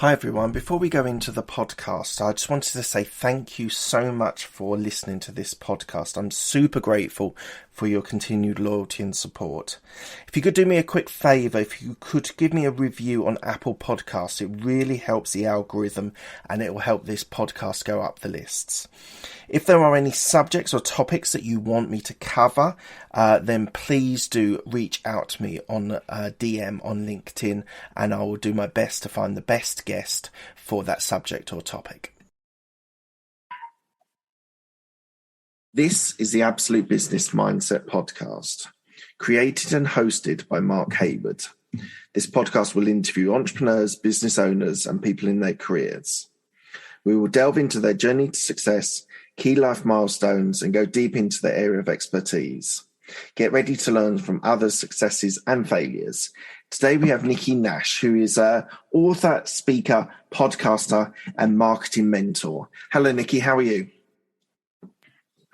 Hi everyone, before we go into the podcast, I just wanted to say thank you so much for listening to this podcast. I'm super grateful for your continued loyalty and support. If you could do me a quick favour, if you could give me a review on Apple Podcasts, it really helps the algorithm and it will help this podcast go up the lists. If there are any subjects or topics that you want me to cover, then please do reach out to me on DM on LinkedIn and I will do my best to find the best guest for that subject or topic. This is the Absolute Business Mindset podcast, created and hosted by Mark Hayward. This podcast will interview entrepreneurs, business owners, and people in their careers. We will delve into their journey to success, key life milestones, and go deep into their area of expertise. Get ready to learn from others' successes and failures. Today we have Nikki Nash, who is an author, speaker, podcaster, and marketing mentor. Hello, Nikki. How are you?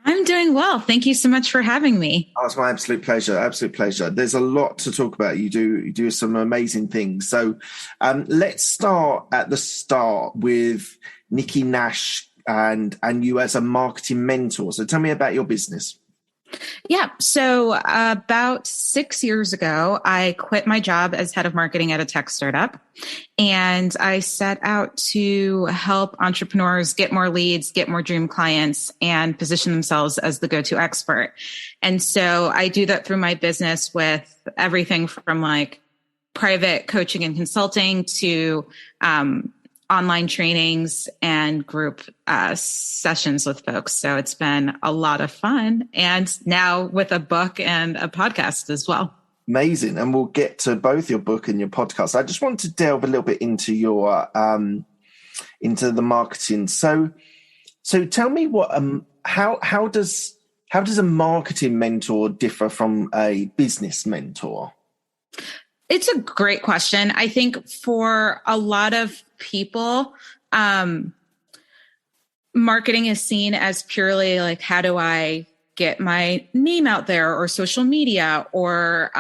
I'm doing well. Thank you so much for having me. Oh, it's my absolute pleasure. Absolute pleasure. There's a lot to talk about. You do some amazing things. So let's start at the start with Nikki Nash and you as a marketing mentor. So tell me about your business. Yeah. So about 6 years ago, I quit my job as head of marketing at a tech startup. And I set out to help entrepreneurs get more leads, get more dream clients, and position themselves as the go-to expert. And so I do that through my business with everything from like private coaching and consulting to online trainings and group sessions with folks. So it's been a lot of fun. And now with a book and a podcast as well. Amazing. And we'll get to both your book and your podcast. I just want to delve a little bit into your into the marketing. So tell me what how does a marketing mentor differ from a business mentor? It's a great question. I think for a lot of people, marketing is seen as purely like, how do I get my name out there, or social media, or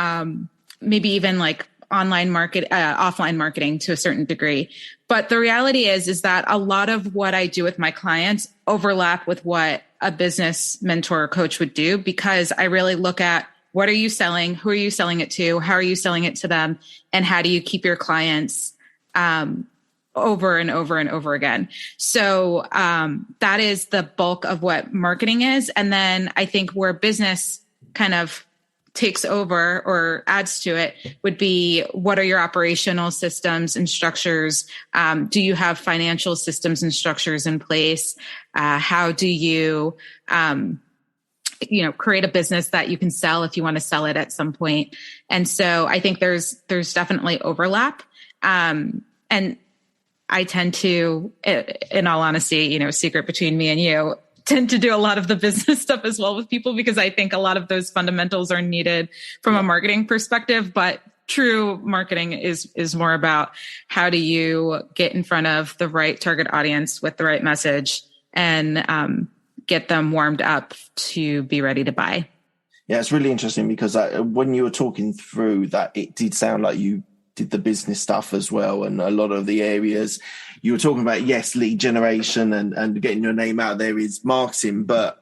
maybe even like offline marketing to a certain degree. But the reality is that a lot of what I do with my clients overlap with what a business mentor or coach would do, because I really look at, what are you selling? Who are you selling it to? How are you selling it to them? And how do you keep your clients over and over and over again? So that is the bulk of what marketing is. And then I think where business kind of takes over or adds to it would be, what are your operational systems and structures? Do you have financial systems and structures in place? How do you create a business that you can sell if you want to sell it at some point? And so I think there's definitely overlap. And I tend to, in all honesty, secret between me and you, tend to do a lot of the business stuff as well with people, because I think a lot of those fundamentals are needed from a marketing perspective. But true marketing is more about, how do you get in front of the right target audience with the right message and get them warmed up to be ready to buy. Yeah, it's really interesting because when you were talking through that, it did sound like you did the business stuff as well. And a lot of the areas you were talking about, yes, lead generation and getting your name out there is marketing, but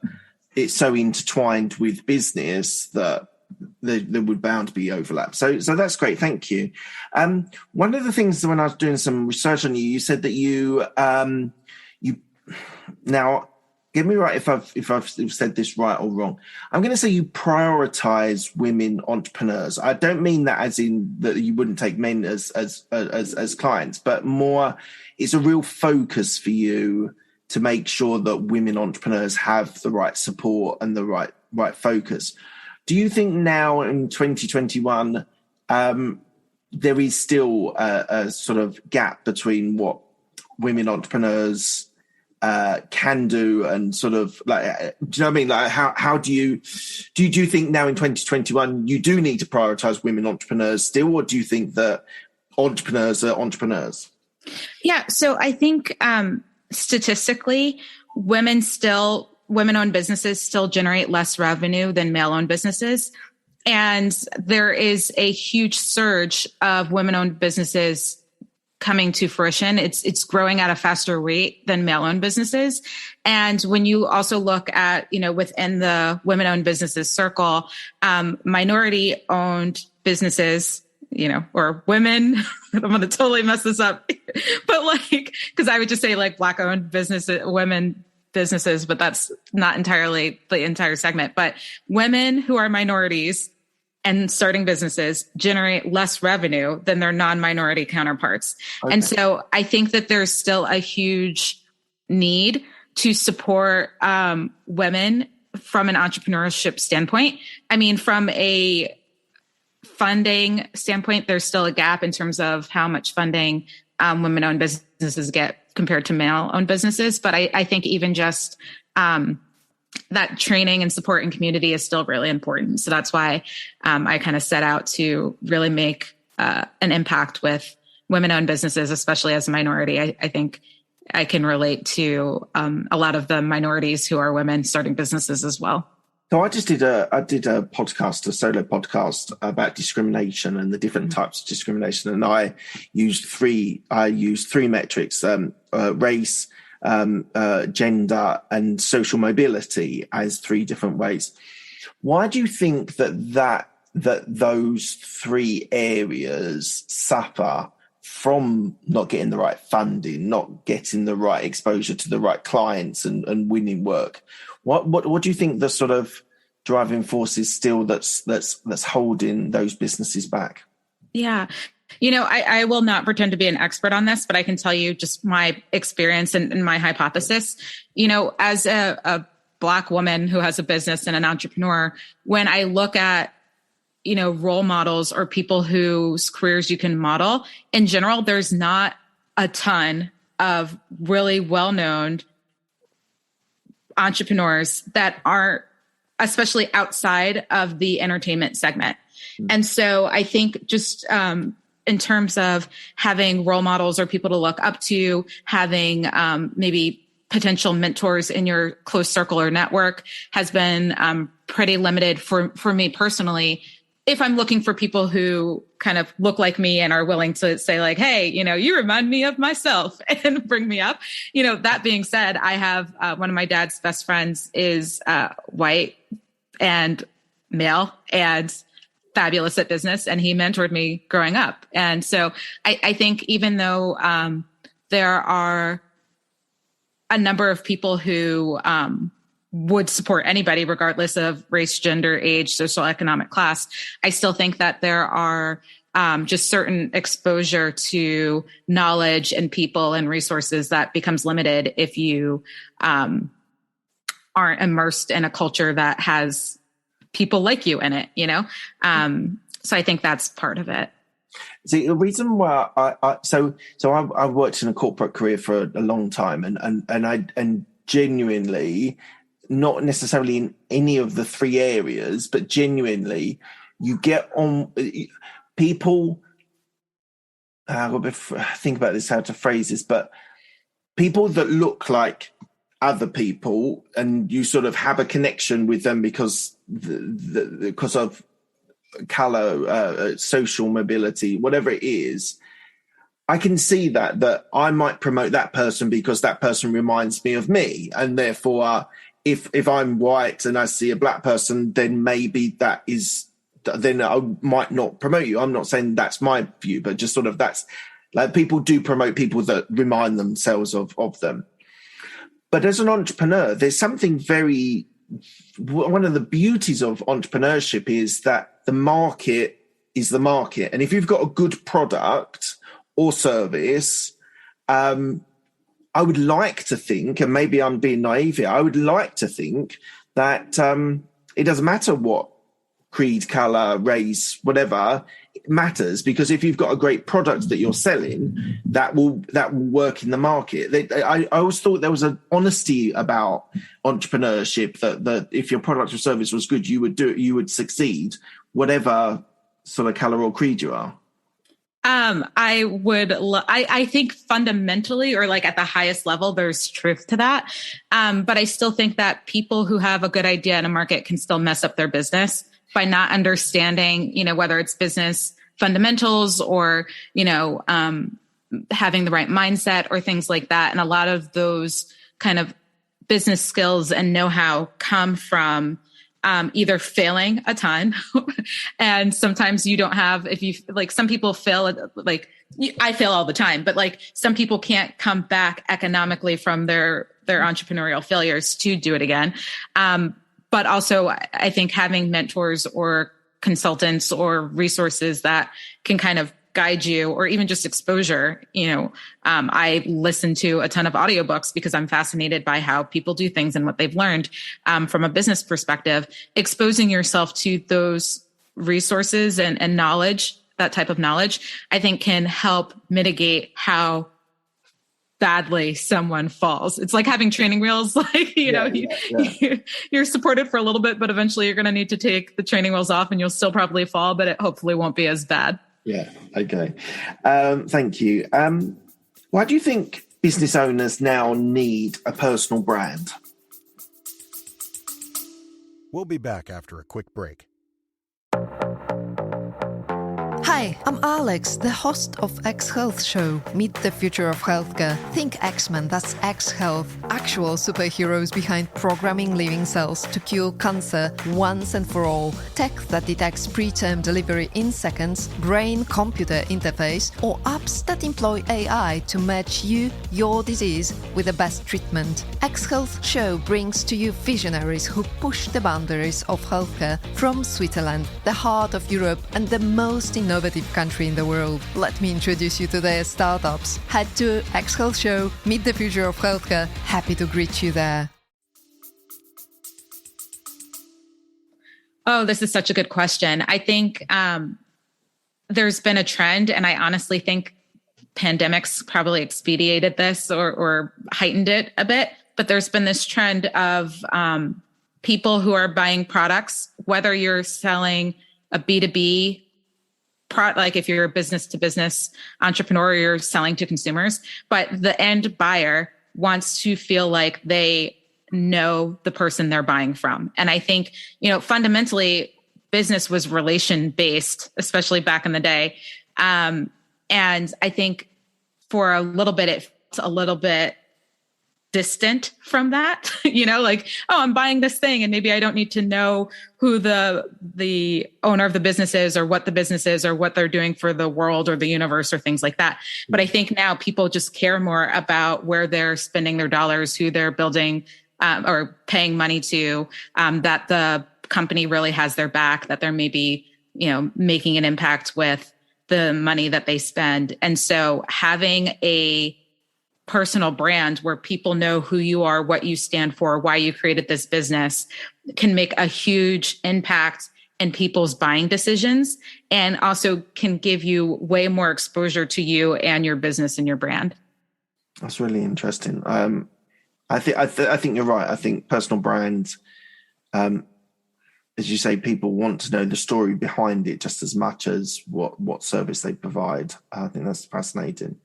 it's so intertwined with business that there would bound to be overlap. So that's great. Thank you. One of the things that when I was doing some research on you, you said that you now, get me right if I've said this right or wrong. I'm going to say you prioritize women entrepreneurs. I don't mean that as in that you wouldn't take men as clients, but more it's a real focus for you to make sure that women entrepreneurs have the right support and the right focus. Do you think now in 2021 there is still a sort of gap between what women entrepreneurs can do and sort of like, do you know what I mean? Like how do you think now in 2021 you do need to prioritize women entrepreneurs still, or do you think that entrepreneurs are entrepreneurs? Yeah. So I think statistically, women-owned businesses still generate less revenue than male-owned businesses. And there is a huge surge of women-owned businesses coming to fruition. It's growing at a faster rate than male-owned businesses. And when you also look at, within the women-owned businesses circle, minority-owned businesses, or women, I'm going to totally mess this up, but because I would just say Black-owned businesses, women businesses, but that's not entirely the entire segment. But women who are minorities and starting businesses generate less revenue than their non-minority counterparts. Okay. And so I think that there's still a huge need to support women from an entrepreneurship standpoint. I mean, from a funding standpoint, there's still a gap in terms of how much funding women-owned businesses get compared to male-owned businesses. But I think even just that training and support and community is still really important. So that's why I kind of set out to really make an impact with women-owned businesses, especially as a minority. I think I can relate to a lot of the minorities who are women starting businesses as well. So I did a podcast, a solo podcast about discrimination and the different types of discrimination, and I used three metrics: race, gender, and social mobility as three different ways. Why do you think that those three areas suffer from not getting the right funding, not getting the right exposure to the right clients and winning work? What do you think the sort of driving force is still that's holding those businesses back? Yeah. I will not pretend to be an expert on this, but I can tell you just my experience and my hypothesis. As a Black woman who has a business and an entrepreneur, when I look at, role models or people whose careers you can model, in general, there's not a ton of really well-known entrepreneurs that aren't, especially outside of the entertainment segment. Mm-hmm. And so I think just in terms of having role models or people to look up to, having maybe potential mentors in your close circle or network has been pretty limited for me personally. If I'm looking for people who kind of look like me and are willing to say hey, you remind me of myself and bring me up. That being said, I have one of my dad's best friends is white and male and fabulous at business, and he mentored me growing up. And so I think even though there are a number of people who would support anybody regardless of race, gender, age, social, economic class, I still think that there are just certain exposure to knowledge and people and resources that becomes limited if you aren't immersed in a culture that has people like you in it, So I think that's part of it. See, the reason why I worked in a corporate career for a long time, and genuinely, not necessarily in any of the three areas, but genuinely, you get on people. I've got to think about this, how to phrase this, but people that look like other people, and you sort of have a connection with them because of color, social mobility, whatever it is. I can see that I might promote that person because that person reminds me of me, and therefore, if I'm white and I see a Black person, then maybe then I might not promote you. I'm not saying that's my view, but just sort of that's like people do promote people that remind themselves of them. But as an entrepreneur, there's something one of the beauties of entrepreneurship is that the market is the market. And if you've got a good product or service, I would like to think, and maybe I'm being naive here, I would like to think that it doesn't matter what creed, color, race, whatever, it matters, because if you've got a great product that you're selling, that will work in the market. I always thought there was an honesty about entrepreneurship that if your product or service was good, you would succeed, whatever sort of color or creed you are. I think fundamentally, or like at the highest level, there's truth to that. But I still think that people who have a good idea in a market can still mess up their business by not understanding, whether it's business fundamentals or, having the right mindset or things like that. And a lot of those kind of business skills and know-how come from either failing a ton and sometimes you don't have, if you like, some people fail, like I fail all the time, but like some people can't come back economically from their entrepreneurial failures to do it again. But also I think having mentors or consultants or resources that can kind of guide you, or even just exposure. I listen to a ton of audiobooks because I'm fascinated by how people do things and what they've learned from a business perspective. Exposing yourself to those resources and knowledge, that type of knowledge, I think can help mitigate how badly someone falls. It's like having training wheels, like, you're supported for a little bit, but eventually you're going to need to take the training wheels off and you'll still probably fall, but it hopefully won't be as bad. Yeah. Okay. Thank you. Why do you think business owners now need a personal brand? We'll be back after a quick break. Hi, I'm Alex, the host of X Health Show. Meet the future of healthcare. Think X-Men, that's X Health. Actual superheroes behind programming living cells to cure cancer once and for all. Tech that detects preterm delivery in seconds, brain-computer interface, or apps that employ AI to match you, your disease, with the best treatment. X Health Show brings to you visionaries who push the boundaries of healthcare from Switzerland, the heart of Europe, and the most innovative country in the world. Let me introduce you to their startups. Head to X Health Show, meet the future of healthcare. Happy to greet you there. Oh, this is such a good question. I think there's been a trend, and I honestly think pandemics probably expedited this or heightened it a bit. But there's been this trend of people who are buying products, whether you're selling a B2B product, like if you're a business to business entrepreneur, you're selling to consumers, but the end buyer wants to feel like they know the person they're buying from. And I think, fundamentally business was relation based, especially back in the day. And I think for a little bit, it felt a little bit distant from that, like, oh, I'm buying this thing and maybe I don't need to know who the owner of the business is or what the business is or what they're doing for the world or the universe or things like that. But I think now people just care more about where they're spending their dollars, who they're building or paying money to, that the company really has their back, that they're maybe, making an impact with the money that they spend. And so having a personal brand where people know who you are, what you stand for, why you created this business can make a huge impact in people's buying decisions and also can give you way more exposure to you and your business and your brand. That's really interesting. I think you're right. I think personal brands, as you say, people want to know the story behind it just as much as what service they provide. I think that's fascinating.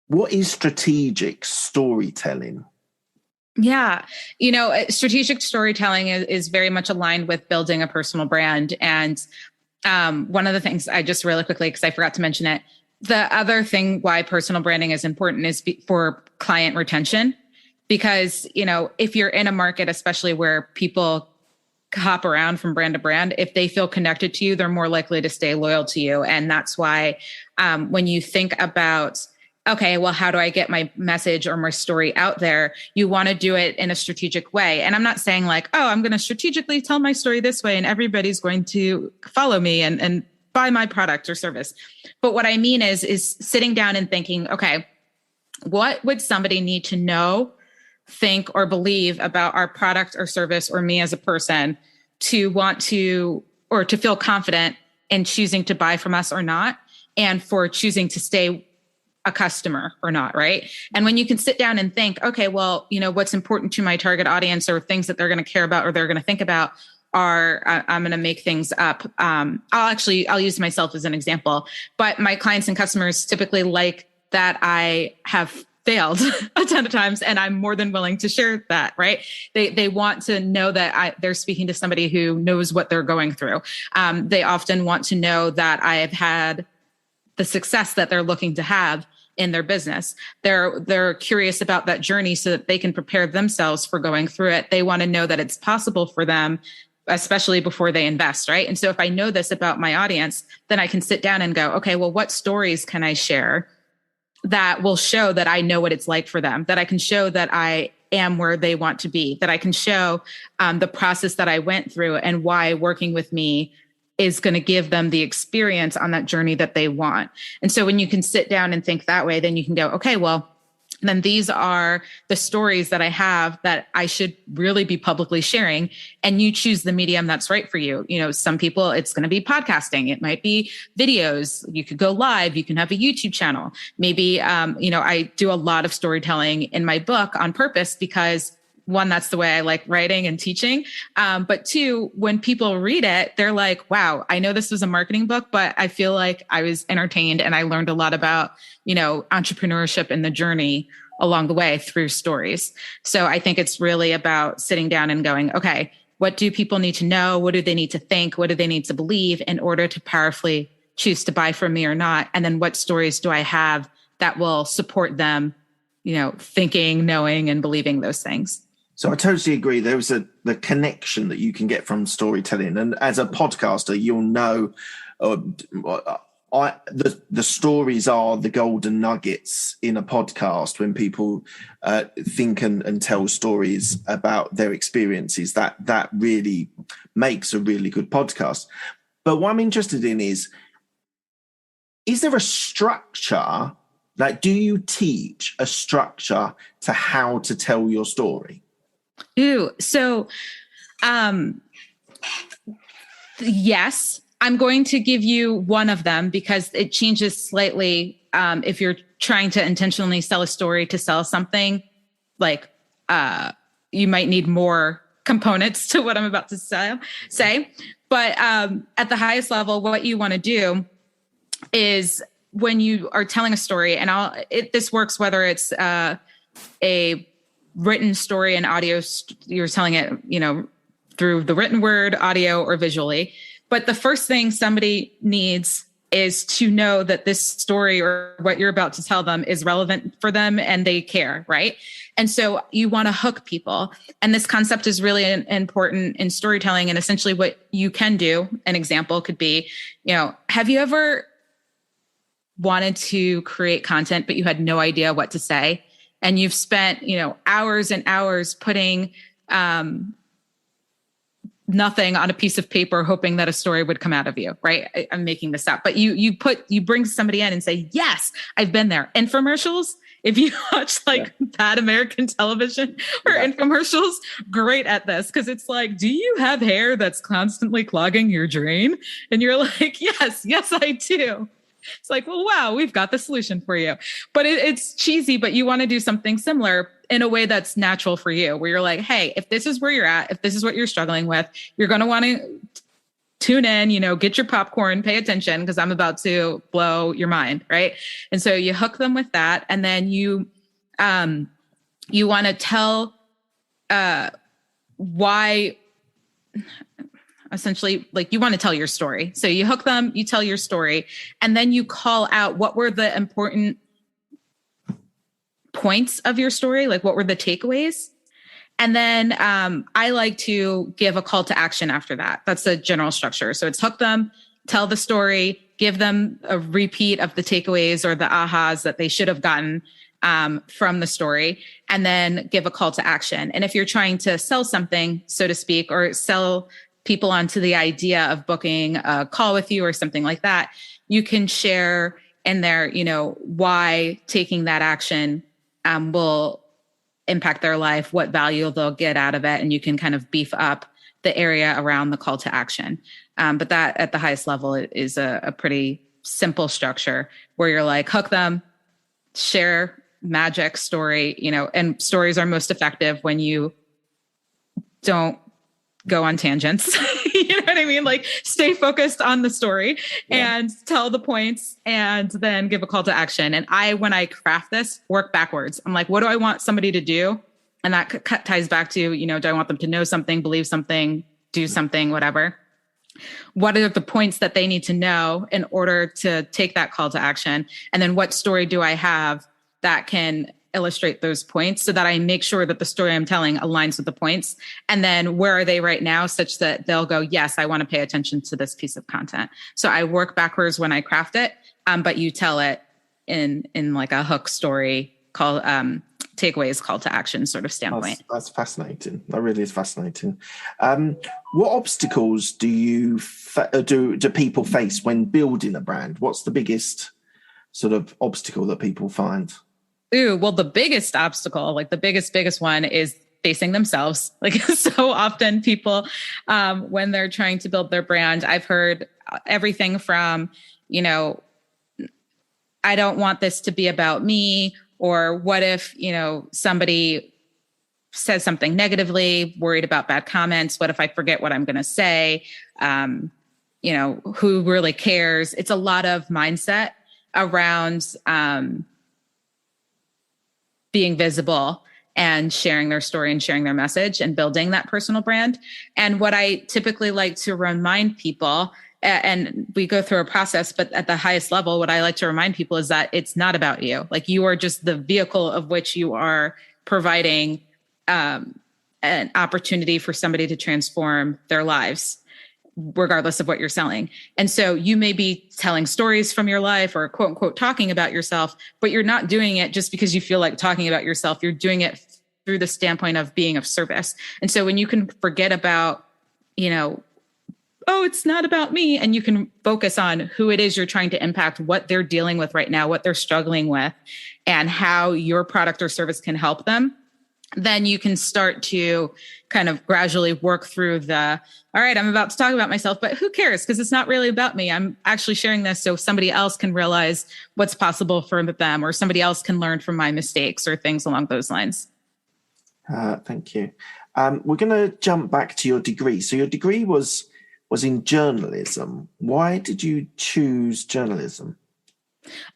What is strategic storytelling? Yeah. Strategic storytelling is very much aligned with building a personal brand. And one of the things I just really quickly, because I forgot to mention it, the other thing why personal branding is important is for client retention. Because, if you're in a market, especially where people hop around from brand to brand, if they feel connected to you, they're more likely to stay loyal to you. And that's why when you think about, okay, well, how do I get my message or my story out there? You want to do it in a strategic way. And I'm not saying like, oh, I'm going to strategically tell my story this way and everybody's going to follow me and buy my product or service. But what I mean is sitting down and thinking, okay, what would somebody need to know, think, or believe about our product or service or me as a person to want to, or to feel confident in choosing to buy from us or not, and for choosing to stay a customer or not, right? And when you can sit down and think, okay, well, what's important to my target audience or things that they're going to care about or they're going to think about are, I'm going to make things up. I'll use myself as an example, but my clients and customers typically like that I have failed a ton of times, and I'm more than willing to share that, right? They want to know that they're speaking to somebody who knows what they're going through. They often want to know that I have had the success that they're looking to have in their business. They're curious about that journey so that they can prepare themselves for going through it. They want to know that it's possible for them, especially before they invest, right? And so if I know this about my audience, then I can sit down and go, okay, well, what stories can I share that will show that I know what it's like for them, that I can show that I am where they want to be, that I can show the process that I went through and why working with me is going to give them the experience on that journey that they want. And so when you can sit down and think that way, then you can go, okay, well, then these are the stories that I have that I should really be publicly sharing. And you choose the medium that's right for you. You know, some people, it's going to be podcasting. It might be videos. You could go live. You can have a YouTube channel. Maybe, I do a lot of storytelling in my book on purpose because one, that's the way I like writing and teaching. But two, when people read it, they're like, wow, I know this was a marketing book, but I feel like I was entertained and I learned a lot about, entrepreneurship and the journey along the way through stories. So I think it's really about sitting down and going, okay, what do people need to know? What do they need to think? What do they need to believe in order to powerfully choose to buy from me or not? And then what stories do I have that will support them, thinking, knowing, and believing those things? So I totally agree. There's the connection that you can get from storytelling. And as a podcaster, you'll know the stories are the golden nuggets in a podcast when people think and tell stories about their experiences. That really makes a really good podcast. But what I'm interested in is there a structure? Like, do you teach a structure to how to tell your story? So, yes, I'm going to give you one of them because it changes slightly. If you're trying to intentionally sell a story to sell something, like you might need more components to what I'm about to say. But at the highest level, what you want to do is when you are telling a story, and this works whether it's a written story and audio, you're telling it, through the written word, audio, or visually. But the first thing somebody needs is to know that this story or what you're about to tell them is relevant for them and they care, right? And so you want to hook people. And this concept is really important in storytelling. And essentially what you can do, an example could be, have you ever wanted to create content, but you had no idea what to say? And you've spent, hours and hours putting nothing on a piece of paper, hoping that a story would come out of you, right? I'm making this up, but you bring somebody in and say, yes, I've been there. Infomercials. If you watch bad American television or infomercials, great at this. Cause it's like, do you have hair that's constantly clogging your drain? And you're like, yes, I do. It's like, well, wow, we've got the solution for you. But it's cheesy, but you want to do something similar in a way that's natural for you, where you're like, hey, if this is where you're at, if this is what you're struggling with, you're going to want to tune in, get your popcorn, pay attention, because I'm about to blow your mind, right? And so you hook them with that. And then you want to tell why... Essentially, you want to tell your story. So you hook them, you tell your story, and then you call out what were the important points of your story, what were the takeaways. And then I like to give a call to action after that. That's the general structure. So it's hook them, tell the story, give them a repeat of the takeaways or the ahas that they should have gotten from the story, and then give a call to action. And if you're trying to sell something, so to speak, or sell people onto the idea of booking a call with you or something like that, you can share in there, why taking that action will impact their life, what value they'll get out of it. And you can kind of beef up the area around the call to action. But that at the highest level is a pretty simple structure where you're like, hook them, share magic story, and stories are most effective when you don't go on tangents. You know what what I mean? Like stay focused on the story and tell the points and then give a call to action. And when I craft this, work backwards. I'm like, what do I want somebody to do? And that ties back to, do I want them to know something, believe something, do something, whatever? What are the points that they need to know in order to take that call to action? And then what story do I have that can illustrate those points so that I make sure that the story I'm telling aligns with the points? And then where are they right now such that they'll go, yes, I want to pay attention to this piece of content. So I work backwards when I craft it, but you tell it in like a hook story call, takeaways, call to action sort of standpoint. That's fascinating. That really is fascinating. What obstacles do people face when building a brand? What's the biggest sort of obstacle that people find? Ooh, well, the biggest obstacle, like the biggest one is facing themselves. Like so often people, when they're trying to build their brand, I've heard everything from, I don't want this to be about me, or what if, somebody says something negatively, worried about bad comments. What if I forget what I'm going to say? Who really cares? It's a lot of mindset around, being visible and sharing their story and sharing their message and building that personal brand. And what I typically like to remind people, and we go through a process, but at the highest level, what I like to remind people is that it's not about you. Like you are just the vehicle of which you are providing an opportunity for somebody to transform their lives, regardless of what you're selling. And so you may be telling stories from your life or quote unquote talking about yourself, but you're not doing it just because you feel like talking about yourself. You're doing it through the standpoint of being of service. And so when you can forget about, oh, it's not about me, and you can focus on who it is you're trying to impact, what they're dealing with right now, what they're struggling with, and how your product or service can help them, then you can start to kind of gradually work through all right, I'm about to talk about myself, but who cares? Because it's not really about me. I'm actually sharing this so somebody else can realize what's possible for them, or somebody else can learn from my mistakes or things along those lines. Thank you. We're going to jump back to your degree. So your degree was in journalism. Why did you choose journalism?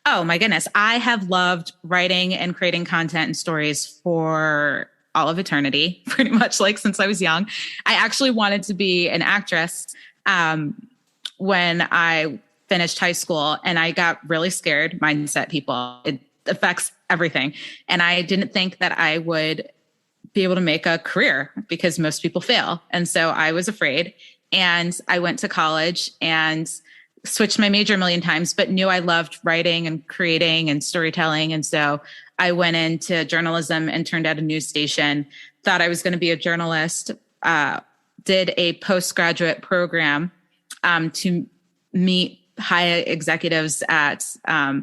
Oh my goodness. I have loved writing and creating content and stories for all of eternity, pretty much like since I was young. I actually wanted to be an actress when I finished high school, and I got really scared. Mindset, people, it affects everything. And I didn't think that I would be able to make a career because most people fail. And so I was afraid. And I went to college and switched my major a million times, but knew I loved writing and creating and storytelling. And so I went into journalism and turned at a news station, thought I was going to be a journalist, did a postgraduate program to meet high executives at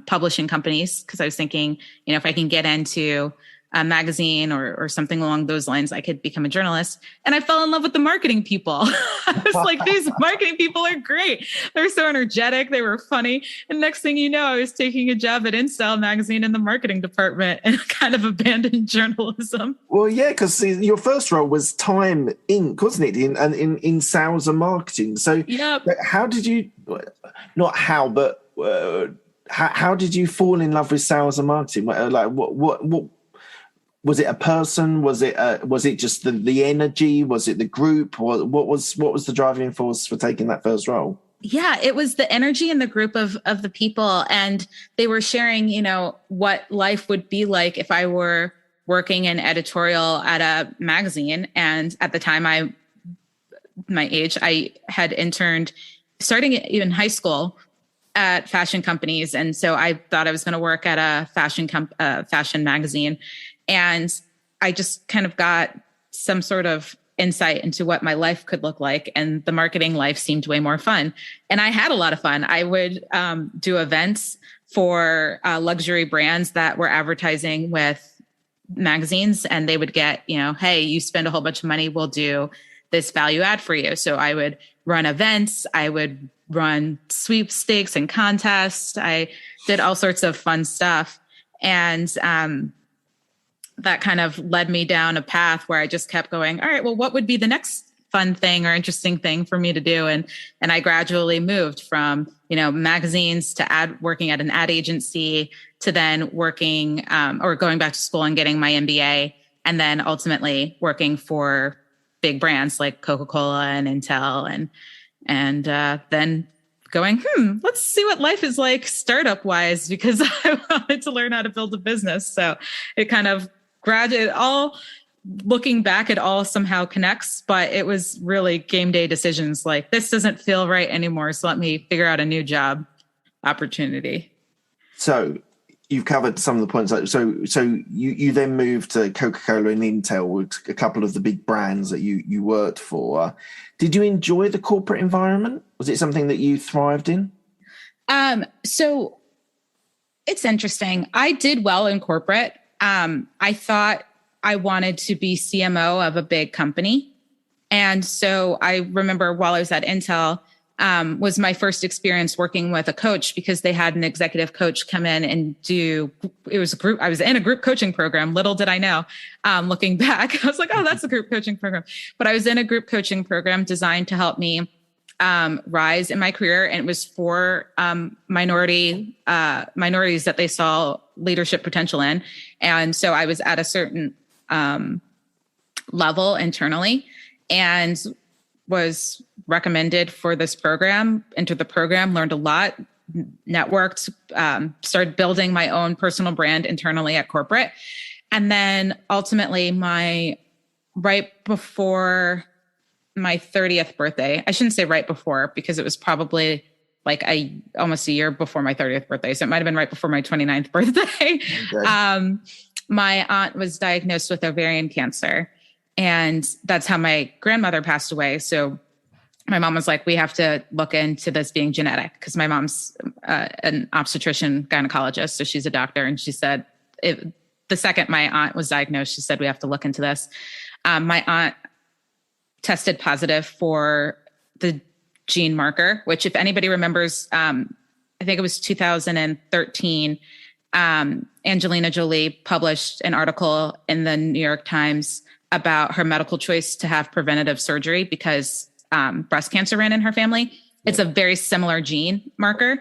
publishing companies, because I was thinking, if I can get into a magazine or something along those lines, I could become a journalist. And I fell in love with the marketing people. I was like, these marketing people are great. They're so energetic. They were funny. And next thing you know, I was taking a job at InStyle magazine in the marketing department and kind of abandoned journalism. Well, yeah, because your first role was Time Inc., wasn't it? In sales and marketing. So how did you, not how, but how did you fall in love with sales and marketing? Like what was it a person? Was it just the energy? Was it the group? What was the driving force for taking that first role? Yeah, it was the energy and the group of the people. And they were sharing, what life would be like if I were working in editorial at a magazine. And at the time, my age, I had interned starting in high school at fashion companies. And so I thought I was going to work at a fashion magazine. And I just kind of got some sort of insight into what my life could look like. And the marketing life seemed way more fun. And I had a lot of fun. I would do events for luxury brands that were advertising with magazines, and they would get, hey, you spend a whole bunch of money, we'll do this value add for you. So I would run events. I would run sweepstakes and contests. I did all sorts of fun stuff. And that kind of led me down a path where I just kept going, all right, well, what would be the next fun thing or interesting thing for me to do. And I gradually moved from, magazines to working at an ad agency to then working or going back to school and getting my MBA. And then ultimately working for big brands like Coca-Cola and Intel and then going, let's see what life is like startup wise, because I wanted to learn how to build a business. So it kind of looking back, it all somehow connects, but it was really game day decisions like, this doesn't feel right anymore. So let me figure out a new job opportunity. So you've covered some of the points. So you then moved to Coca-Cola and Intel, a couple of the big brands that you worked for. Did you enjoy the corporate environment? Was it something that you thrived in? So it's interesting. I did well in corporate. I thought I wanted to be CMO of a big company. And so I remember while I was at Intel, was my first experience working with a coach, because they had an executive coach come in and it was a group. I was in a group coaching program. Little did I know, looking back, I was like, oh, that's a group coaching program. But I was in a group coaching program designed to help me rise in my career. And it was for minorities that they saw leadership potential in. And so I was at a certain level internally and was recommended for this program, entered the program, learned a lot, networked, started building my own personal brand internally at corporate. And then ultimately right before my 30th birthday, I shouldn't say right before, because it was probably like almost a year before my 30th birthday. So it might've been right before my 29th birthday. Okay. My aunt was diagnosed with ovarian cancer, and that's how my grandmother passed away. So my mom was like, we have to look into this being genetic, because my mom's an obstetrician gynecologist. So she's a doctor. And she said, the second my aunt was diagnosed, she said, we have to look into this. My aunt tested positive for the gene marker, which if anybody remembers, I think it was 2013, Angelina Jolie published an article in the New York Times about her medical choice to have preventative surgery because breast cancer ran in her family. It's a very similar gene marker.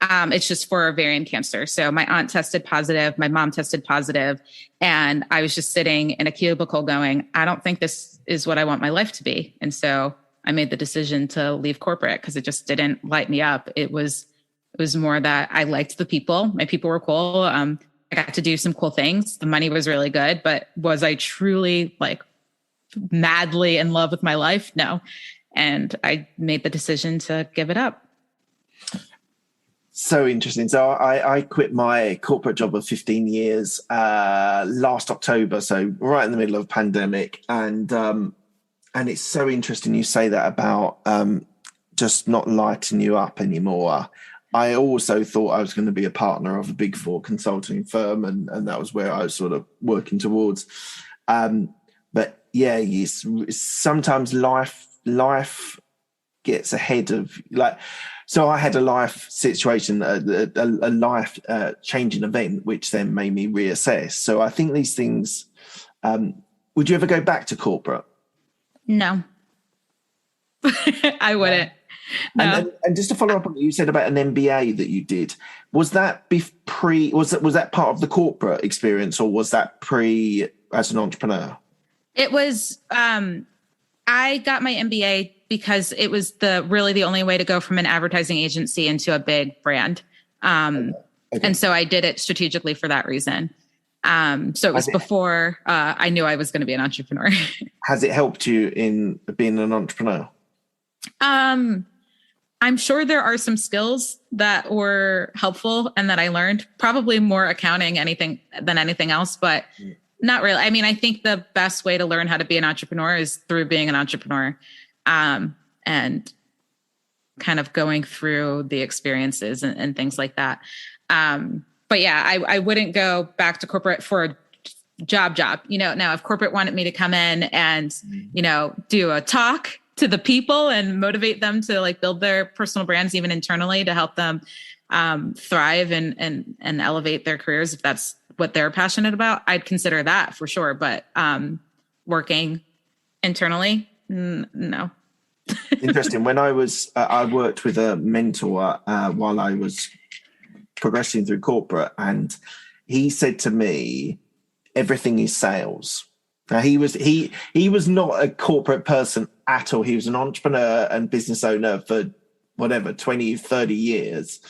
It's just for ovarian cancer. So my aunt tested positive, my mom tested positive, and I was just sitting in a cubicle going, I don't think this is what I want my life to be. And so I made the decision to leave corporate because it just didn't light me up. It was more that I liked the people. My people were cool. I got to do some cool things. The money was really good, but was I truly like madly in love with my life? No. And I made the decision to give it up. So interesting. So I quit my corporate job of 15 years last October. So right in the middle of pandemic. And it's so interesting you say that about just not lighting you up anymore. I also thought I was going to be a partner of a Big Four consulting firm, and that was where I was sort of working towards. But yeah, sometimes life gets ahead of like. So I had a life situation, a life changing event, which then made me reassess. So I think these things. Would you ever go back to corporate? No, I wouldn't. No. And just to follow up on what you said about an MBA that you did, was that was that part of the corporate experience, or was that pre as an entrepreneur? It was. I got my MBA because it was really the only way to go from an advertising agency into a big brand, okay. And so I did it strategically for that reason. So it was before I knew I was going to be an entrepreneur. Has it helped you in being an entrepreneur? I'm sure there are some skills that were helpful and that I learned, probably more accounting than anything else, but not really. I mean, I think the best way to learn how to be an entrepreneur is through being an entrepreneur, and kind of going through the experiences and things like that. But yeah, I wouldn't go back to corporate for a job. Now if corporate wanted me to come in and, do a talk to the people and motivate them to like build their personal brands, even internally, to help them thrive and elevate their careers, if that's what they're passionate about, I'd consider that for sure. But working internally, No. Interesting. When I worked with a mentor while I was progressing through corporate, and he said to me, everything is sales. Now he was not a corporate person at all. He was an entrepreneur and business owner for whatever, 20, 30 years.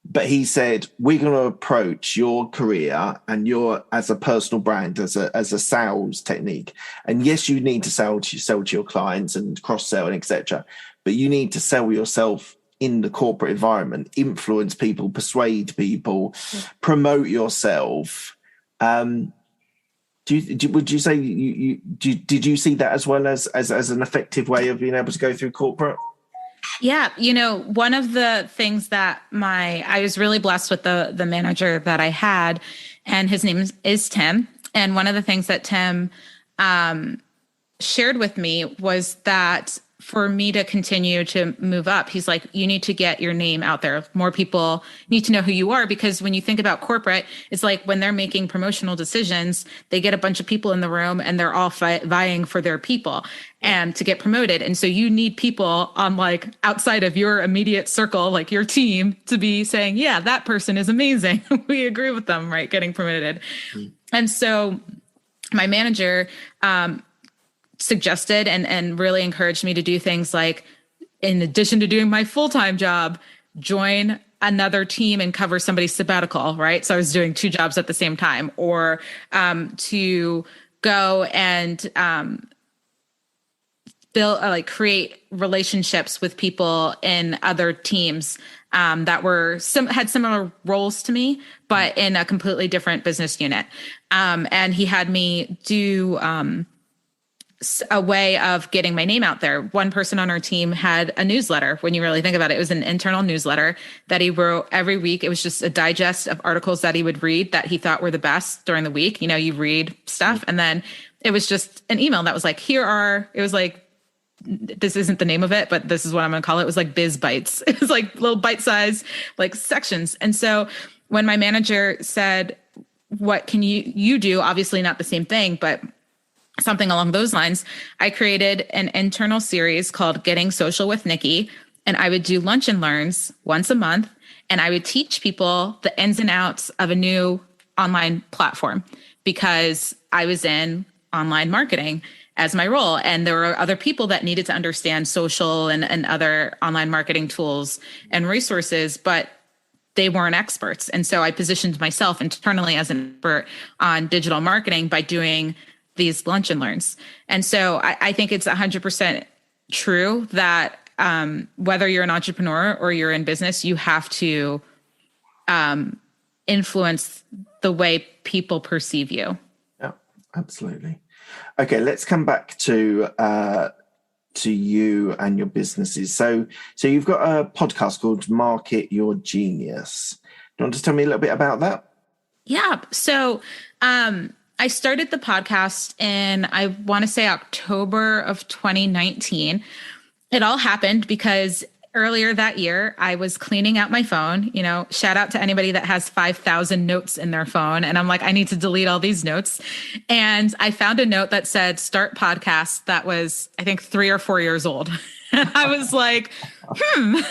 But he said, we're going to approach your career and your as a personal brand, as a sales technique. And yes, you need to sell to your clients and cross-sell and etc. But you need to sell yourself in the corporate environment, influence people, persuade people, promote yourself. Would you say did you see that as well as an effective way of being able to go through corporate? Yeah. One of the things that I was really blessed with the manager that I had, and his name is Tim. And one of the things that Tim shared with me was that for me to continue to move up, he's like, you need to get your name out there. More people need to know who you are, because when you think about corporate, it's like when they're making promotional decisions, they get a bunch of people in the room and they're all vying for their people and to get promoted. And so you need people on like outside of your immediate circle, like your team, to be saying, yeah, that person is amazing. We agree with them, right? Getting promoted. And so my manager, suggested and really encouraged me to do things like, in addition to doing my full-time job, join another team and cover somebody's sabbatical, right? So I was doing 2 jobs at the same time, or to go and build, create relationships with people in other teams that had similar roles to me, but in a completely different business unit. And he had me do a way of getting my name out there. One person on our team had a newsletter. When you really think about it, it was an internal newsletter that he wrote every week. It was just a digest of articles that he would read that he thought were the best during the week. You read stuff, and then it was just an email that was like, it was like, this isn't the name of it, but this is what I'm going to call it. It was like biz bites. It was like little bite size, like sections. And so when my manager said, what can you do? Obviously not the same thing, but something along those lines, I created an internal series called Getting Social with Nikki. And I would do lunch and learns once a month. And I would teach people the ins and outs of a new online platform, because I was in online marketing as my role. And there were other people that needed to understand social and other online marketing tools and resources, but they weren't experts. And so I positioned myself internally as an expert on digital marketing by doing these lunch and learns. And so I think it's 100% true that whether you're an entrepreneur or you're in business, you have to influence the way people perceive you. Yeah, absolutely. Okay, let's come back to you and your businesses. So you've got a podcast called Market Your Genius. Do you want to tell me a little bit about that? Yeah. So I started the podcast in, I want to say, October of 2019. It all happened because earlier that year, I was cleaning out my phone. Shout out to anybody that has 5,000 notes in their phone. And I'm like, I need to delete all these notes. And I found a note that said, start podcast. That was, I think, 3 or 4 years old. And I was like, I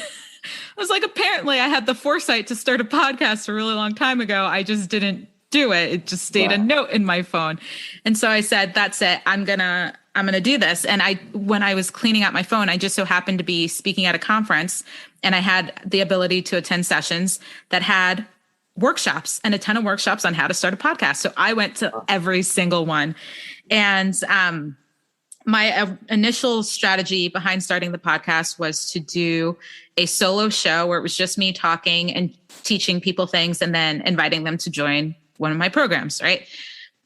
was like, apparently I had the foresight to start a podcast a really long time ago. I just didn't do it. It just stayed a note in my phone. And so I said, that's it. I'm going to do this. And when I was cleaning out my phone, I just so happened to be speaking at a conference, and I had the ability to attend sessions that had workshops and a ton of workshops on how to start a podcast. So I went to every single one. And my initial strategy behind starting the podcast was to do a solo show where it was just me talking and teaching people things and then inviting them to join one of my programs, right?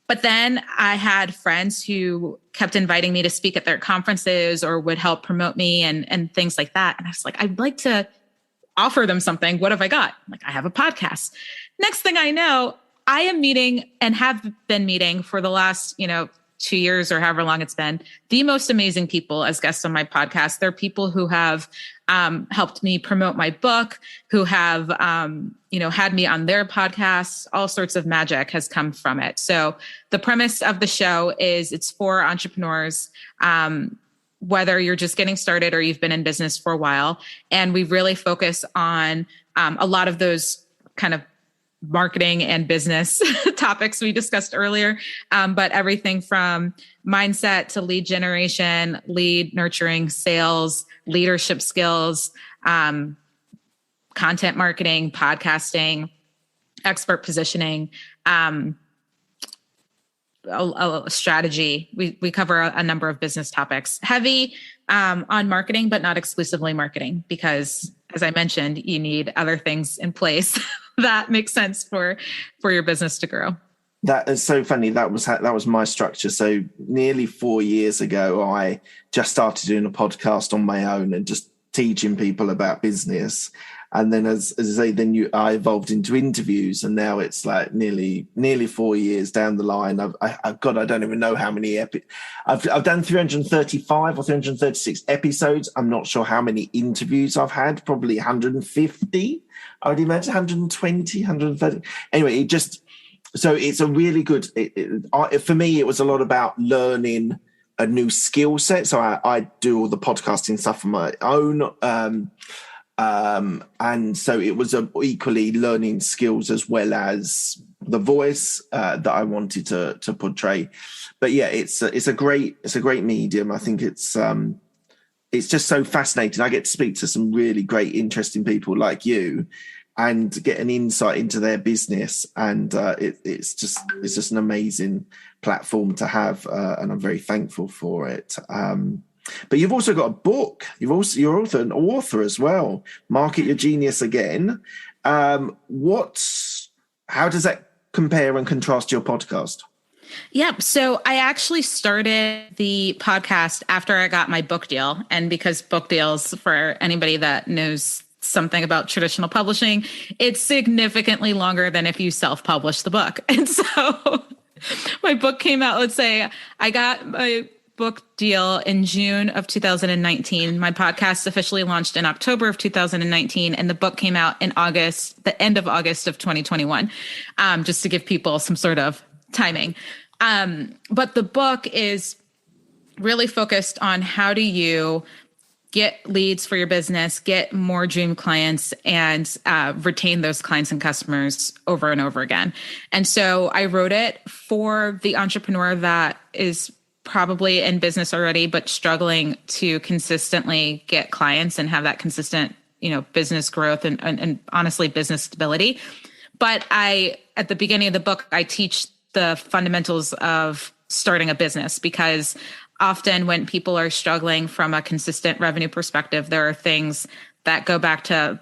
But then I had friends who kept inviting me to speak at their conferences or would help promote me and things like that. And I was like, I'd like to offer them something. What have I got? I'm like, I have a podcast. Next thing I know, I am meeting and have been meeting for the last, 2 years or however long it's been, the most amazing people as guests on my podcast. They're people who have helped me promote my book, who have, had me on their podcasts. All sorts of magic has come from it. So the premise of the show is it's for entrepreneurs whether you're just getting started or you've been in business for a while. And we really focus on a lot of those kind of marketing and business topics we discussed earlier. But everything from mindset to lead generation, lead nurturing, sales, leadership skills, content marketing, podcasting, expert positioning, a strategy. We cover a number of business topics, heavy on marketing, but not exclusively marketing, because as I mentioned, you need other things in place that make sense for your business to grow. That is so funny. That was my structure. So nearly 4 years ago, I just started doing a podcast on my own and just teaching people about business. And then as I say, I evolved into interviews, and now it's like nearly 4 years down the line. I've got, I don't even know how many I've done 335 or 336 episodes. I'm not sure how many interviews I've had, probably 150. I would imagine 120, 130. Anyway, so it's a really good, for me, it was a lot about learning a new skill set. So I do all the podcasting stuff on my own. And so it was equally learning skills as well as the voice that I wanted to portray. But yeah, it's a great medium. I think it's just so fascinating. I get to speak to some really great, interesting people like you, and get an insight into their business. And it's just an amazing platform to have, and I'm very thankful for it. But you've also got a book. You're also an author as well. Market Your Genius Again. How does that compare and contrast to your podcast? Yep. So I actually started the podcast after I got my book deal. And because book deals, for anybody that knows something about traditional publishing, it's significantly longer than if you self-publish the book. And so my book came out, let's say I got my book deal in June of 2019. My podcast officially launched in October of 2019, and the book came out in August, the end of August of 2021, just to give people some sort of timing. But the book is really focused on how do you get leads for your business, get more dream clients, and retain those clients and customers over and over again. And so I wrote it for the entrepreneur that is probably in business already, but struggling to consistently get clients and have that consistent, business growth and honestly business stability. But at the beginning of the book, I teach the fundamentals of starting a business, because often when people are struggling from a consistent revenue perspective, there are things that go back to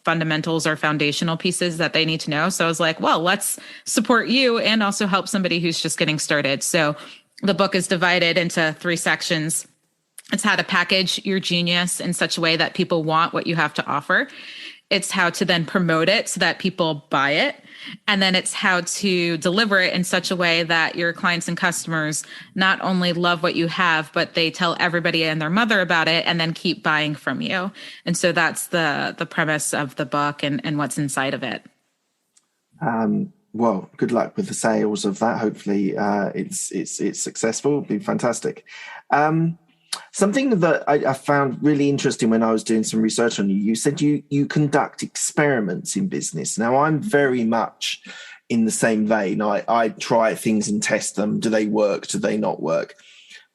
fundamentals or foundational pieces that they need to know. So I was like, well, let's support you and also help somebody who's just getting started. So the book is divided into 3 sections. It's how to package your genius in such a way that people want what you have to offer. It's how to then promote it so that people buy it. And then it's how to deliver it in such a way that your clients and customers not only love what you have, but they tell everybody and their mother about it and then keep buying from you. And so that's the premise of the book and what's inside of it. Well, good luck with the sales of that. Hopefully it's successful. It'll be fantastic. Something that I found really interesting when I was doing some research on you, you said you conduct experiments in business. Now, I'm very much in the same vein. I try things and test them. Do they work? Do they not work?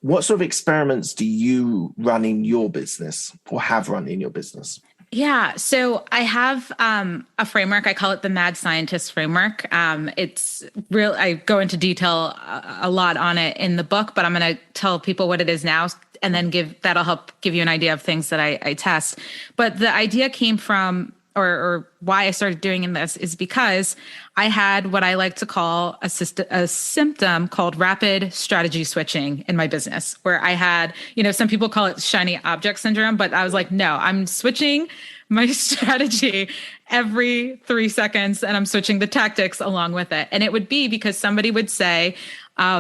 What sort of experiments do you run in your business or have run in your business? Yeah. So I have a framework. I call it the Mad Scientist framework. It's real. I go into detail a lot on it in the book, but I'm going to tell people what it is now, and then that'll help give you an idea of things that I test. But the idea came from, or why I started doing this, is because I had what I like to call a symptom called rapid strategy switching in my business, where I had, some people call it shiny object syndrome, but I was like, no, I'm switching my strategy every 3 seconds, and I'm switching the tactics along with it. And it would be because somebody would say,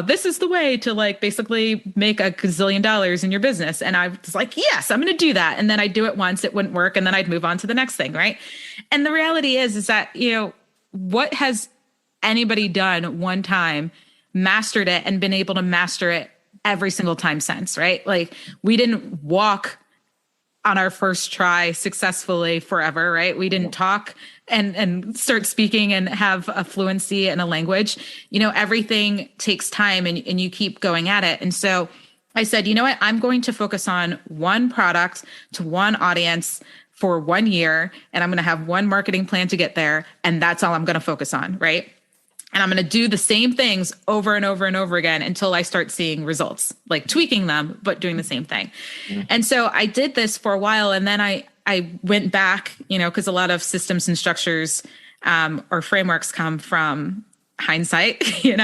this is the way to basically make $1 gazillion in your business. And I was like, yes, I'm going to do that. And then I'd do it once, it wouldn't work. And then I'd move on to the next thing. Right. And the reality is that, what has anybody done one time, mastered it and been able to master it every single time since, right? Like we didn't walk on our first try successfully forever, right? We didn't talk and start speaking and have a fluency in a language. Everything takes time and you keep going at it. And so I said, you know what? I'm going to focus on one product to one audience for 1 year, and I'm going to have one marketing plan to get there. And that's all I'm going to focus on, right? And I'm going to do the same things over and over and over again until I start seeing results, like tweaking them, but doing the same thing. And so I did this for a while. And then I went back, because a lot of systems and structures or frameworks come from hindsight, and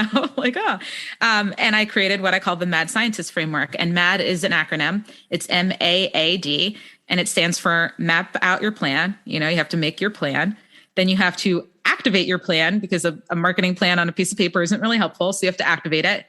I created what I call the Mad Scientist framework. And MAD is an acronym. It's MAAD, and it stands for map out your plan. You have to make your plan. Then you have to activate your plan, because a marketing plan on a piece of paper isn't really helpful. So you have to activate it.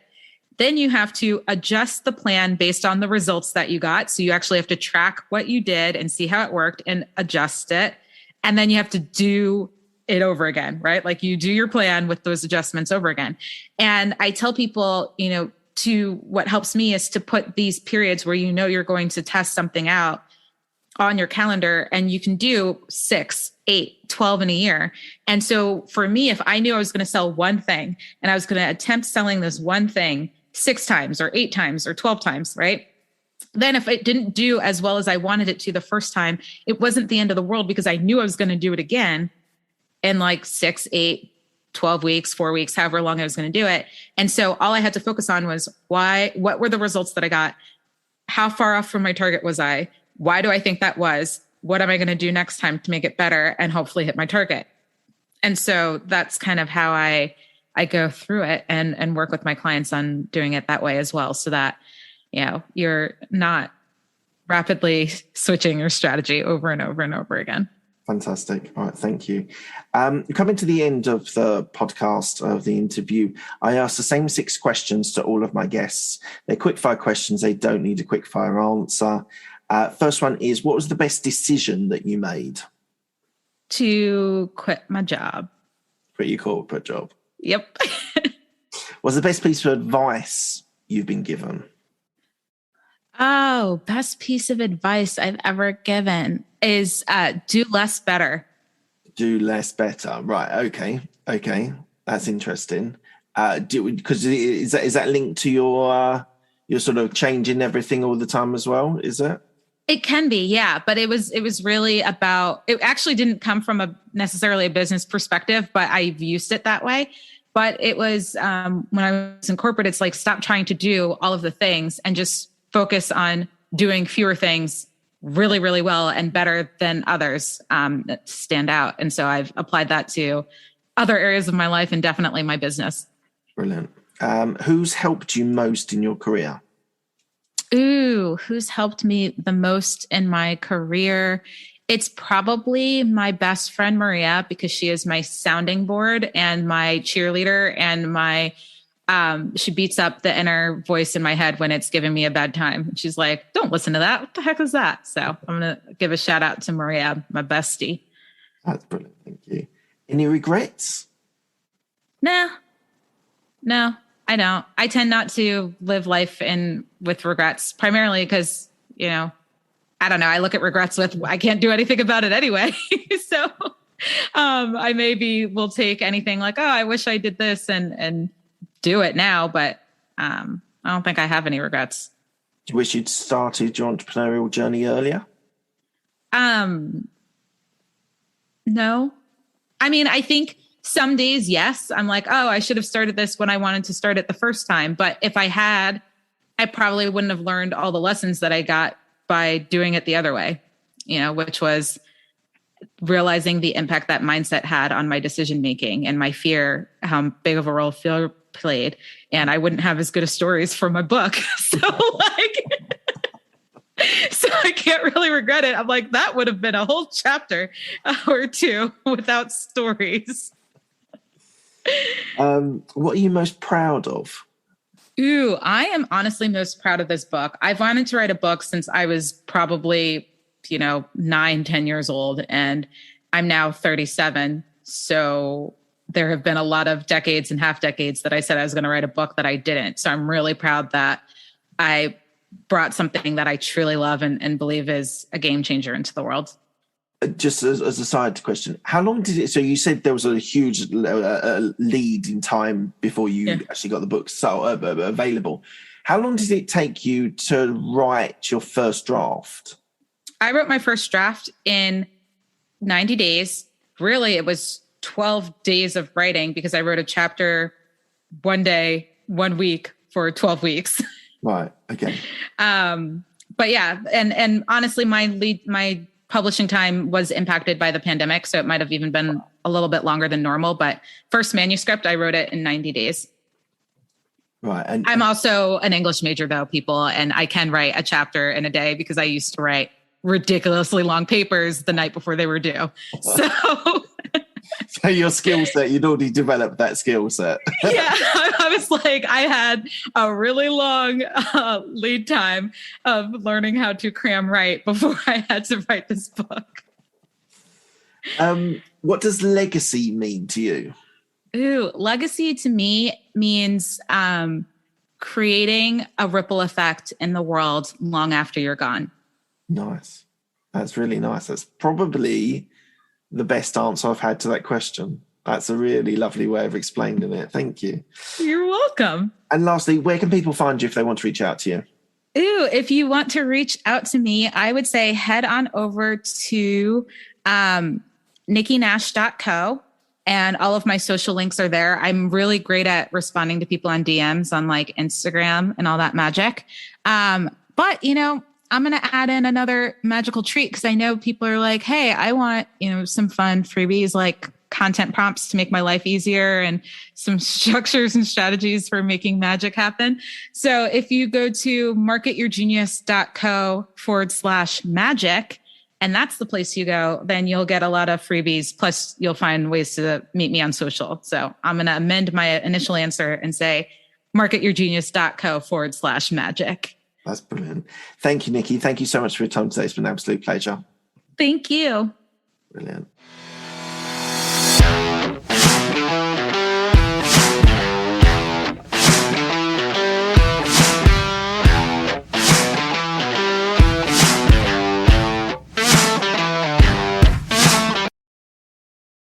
Then you have to adjust the plan based on the results that you got. So you actually have to track what you did and see how it worked and adjust it. And then you have to do it over again, right? Like you do your plan with those adjustments over again. And I tell people, what helps me is to put these periods where you're going to test something out on your calendar, and you can do 6, 8, 12 in a year. And so for me, if I knew I was going to sell one thing and I was going to attempt selling this one thing 6 times or 8 times or 12 times, right? Then if it didn't do as well as I wanted it to the first time, it wasn't the end of the world, because I knew I was going to do it again in like 6, 8, 12 weeks, 4 weeks, however long I was going to do it. And so all I had to focus on was what were the results that I got? How far off from my target was I? Why do I think that was? What am I going to do next time to make it better and hopefully hit my target? And so that's kind of how I go through it and work with my clients on doing it that way as well, so that, you're not rapidly switching your strategy over and over and over again. Fantastic. All right. Thank you. Coming to the end of the podcast, of the interview, I asked the same 6 questions to all of my guests. They're quickfire questions. They don't need a quickfire answer. First one is, what was the best decision that you made? To quit my job. Pretty corporate job. Yep. What's the best piece of advice you've been given? Oh, best piece of advice I've ever given is do less better. Do less better. Right. Okay. That's interesting. Because is that linked to your sort of changing everything all the time as well? Is it? It can be, yeah. But it was really about, it actually didn't come from necessarily a business perspective, but I've used it that way. But it was when I was in corporate, it's like, stop trying to do all of the things and just focus on doing fewer things really, really well and better than others that stand out. And so I've applied that to other areas of my life and definitely my business. Brilliant. Who's helped you most in your career? Ooh, who's helped me the most in my career? It's probably my best friend, Maria, because she is my sounding board and my cheerleader and she beats up the inner voice in my head when it's giving me a bad time. She's like, don't listen to that. What the heck is that? So I'm going to give a shout out to Maria, my bestie. That's brilliant. Thank you. Any regrets? No, I don't. I tend not to live life with regrets, primarily because, I don't know. I look at regrets with, I can't do anything about it anyway. So I maybe will take anything like, oh, I wish I did this and do it now. But I don't think I have any regrets. Do you wish you'd started your entrepreneurial journey earlier? No. I mean, I think some days, yes, I'm like, oh, I should have started this when I wanted to start it the first time. But if I had, I probably wouldn't have learned all the lessons that I got by doing it the other way, which was realizing the impact that mindset had on my decision-making and my fear, how big of a role fear played. And I wouldn't have as good of stories for my book. So I can't really regret it. I'm like, that would have been a whole chapter or 2 without stories. What are you most proud of? Ooh, I am honestly most proud of this book. I've wanted to write a book since I was probably, 9, 10 years old, and I'm now 37. So there have been a lot of decades and half decades that I said I was going to write a book that I didn't. So I'm really proud that I brought something that I truly love and believe is a game changer into the world. Just as a side question, how long did it? So you said there was a huge lead in time before you actually got the book available. How long did it take you to write your first draft? I wrote my first draft in 90 days. Really, it was 12 days of writing because I wrote a chapter one day, 1 week for 12 weeks. Right. Okay. But yeah, and honestly, my publishing time was impacted by the pandemic, so it might have even been a little bit longer than normal. But first manuscript, I wrote it in 90 days. Right. And I'm also an English major, though, people, and I can write a chapter in a day because I used to write ridiculously long papers the night before they were due. So your skill set, you'd already developed that skill set. Yeah, I was like, I had a really long lead time of learning how to cram write before I had to write this book. What does legacy mean to you? Ooh, legacy to me means creating a ripple effect in the world long after you're gone. Nice. That's really nice. That's probably the best answer I've had to that question. That's a really lovely way of explaining it. Thank you. You're welcome. And lastly, where can people find you if they want to reach out to you? Ooh, if you want to reach out to me, I would say head on over to nikkinash.co, and all of my social links are there. I'm really great at responding to people on DMs on like Instagram and all that magic. But, you know, I'm going to add in another magical treat because I know people are like, hey, I want, you know, some fun freebies like content prompts to make my life easier and some structures and strategies for making magic happen. So if you go to marketyourgenius.co/magic, and that's the place you go, then you'll get a lot of freebies. Plus you'll find ways to meet me on social. So I'm going to amend my initial answer and say marketyourgenius.co/magic. That's brilliant. Thank you, Nikki. Thank you so much for your time today. It's been an absolute pleasure. Thank you. Brilliant.